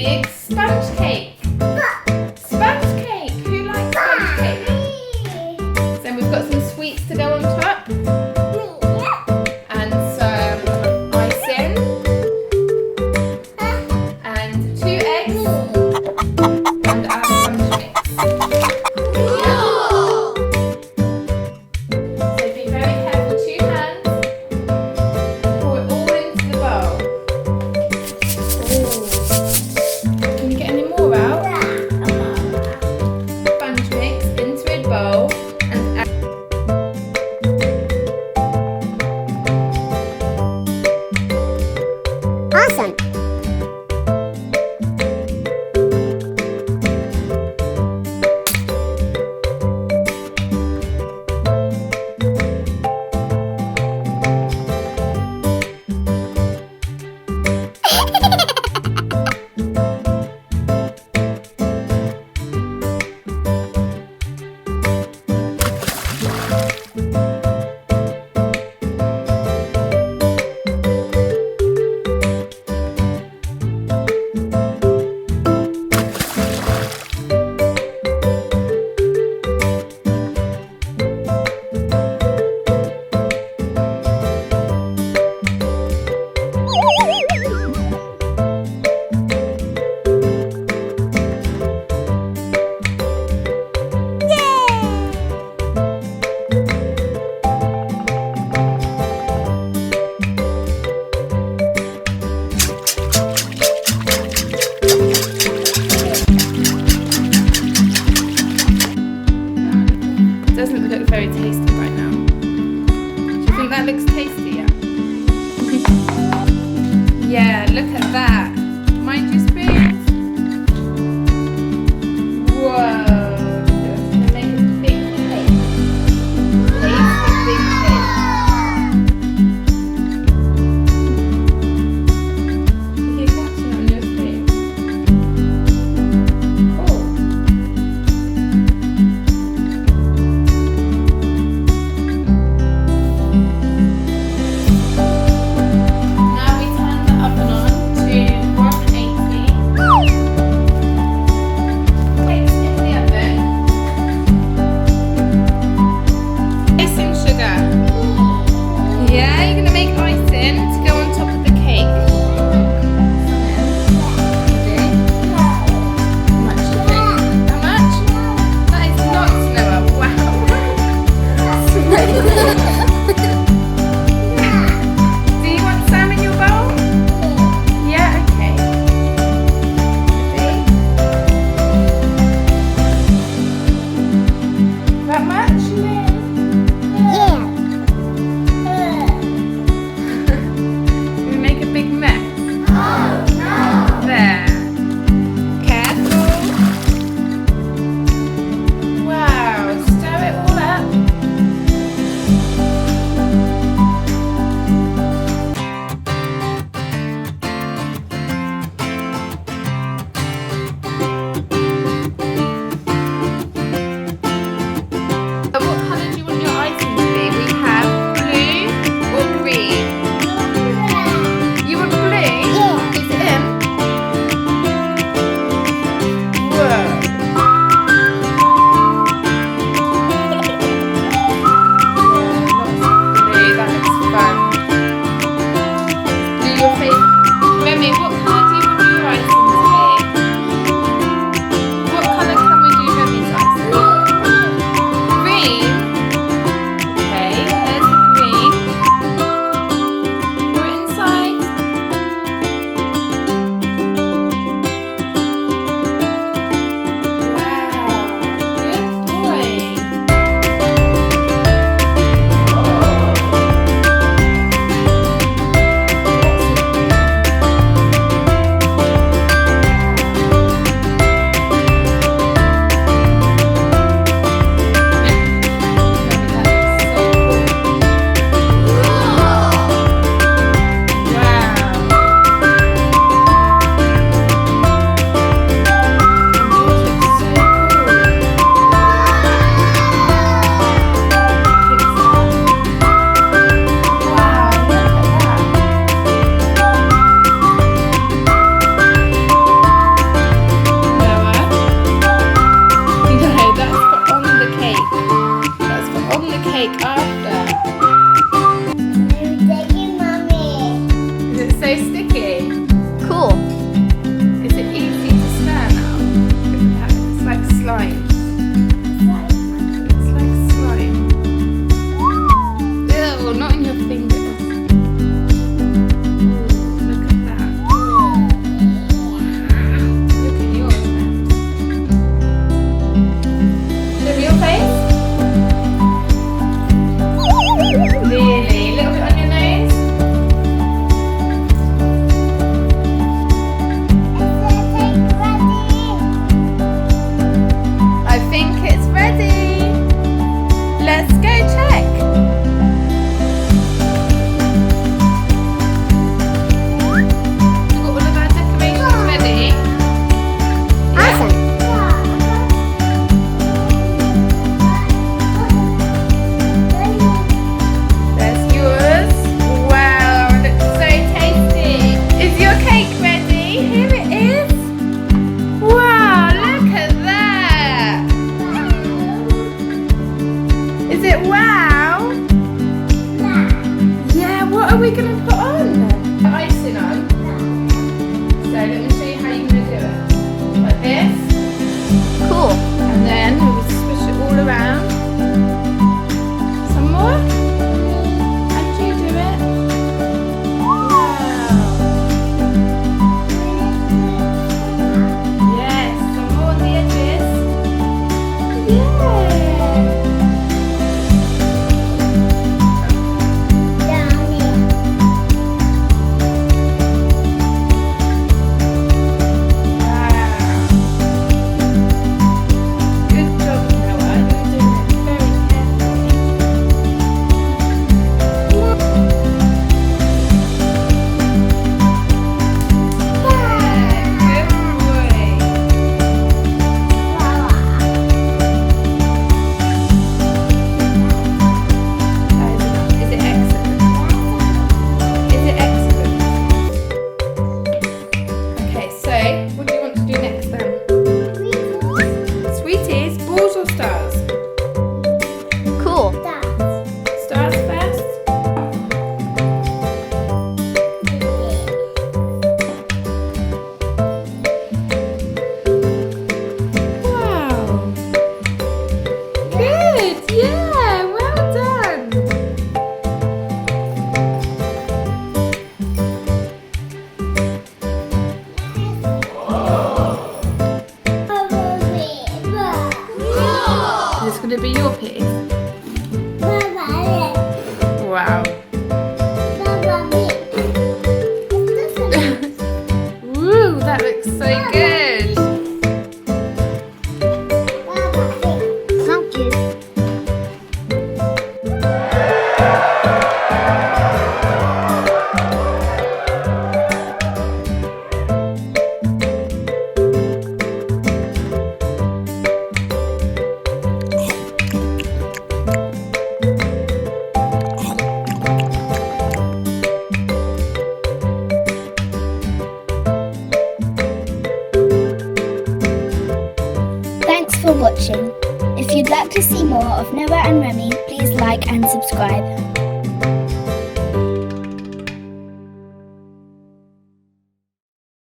big sponge cake. Sponge cake. Who likes sponge cake? Then we've got some sweets to go on top. And some icing. And 2 eggs. And our sponge mix. So be very careful. 2 hands. Pour it all into the bowl. Can you get any more out? Sponge mix into a bowl and add. Awesome! Doesn't look very tasty right now. Do you think that looks tasty? Yeah, look at that. Mind your spoons. Whoa. Gonna make a big cake. Tasty big cake. You're catching on your spoon. Cool. Now we turn the oven on to 180. so sticky. Cool. Is it easy to stir now? Look at that. It's like slime. It's like slime. Ew, not in your fingers. Ooh, look at that. Look at yours then. Show me your face. Nearly. A little bit on your nose. I think it's ready. Let's go check. We've got all of our decorations ready. Awesome. There's yours. Wow, looks so tasty. Is your cake ready? Here it is. Wow, look at that. Is it wow? Yeah, what are we going to put on then? Icing on. So let me show you how you're going to do it. Like this. Cool. And then we will swish it all around. Some more? How do you do it? Wow. Yes, some more on the edges. Yeah. Wow. Good job, Noah. You're doing it very carefully. Yeah, good boy. Is it excellent? Is it excellent? Okay, so what do you want to do next then? Sweeties, balls or stars? Cool. Stars first? Wow. Good, yeah, well done. This is going to be your piece. Wow. Woo, that looks so good. Thank you. Thanks for watching. If you'd like to see more of Noah and Remy, please like and subscribe.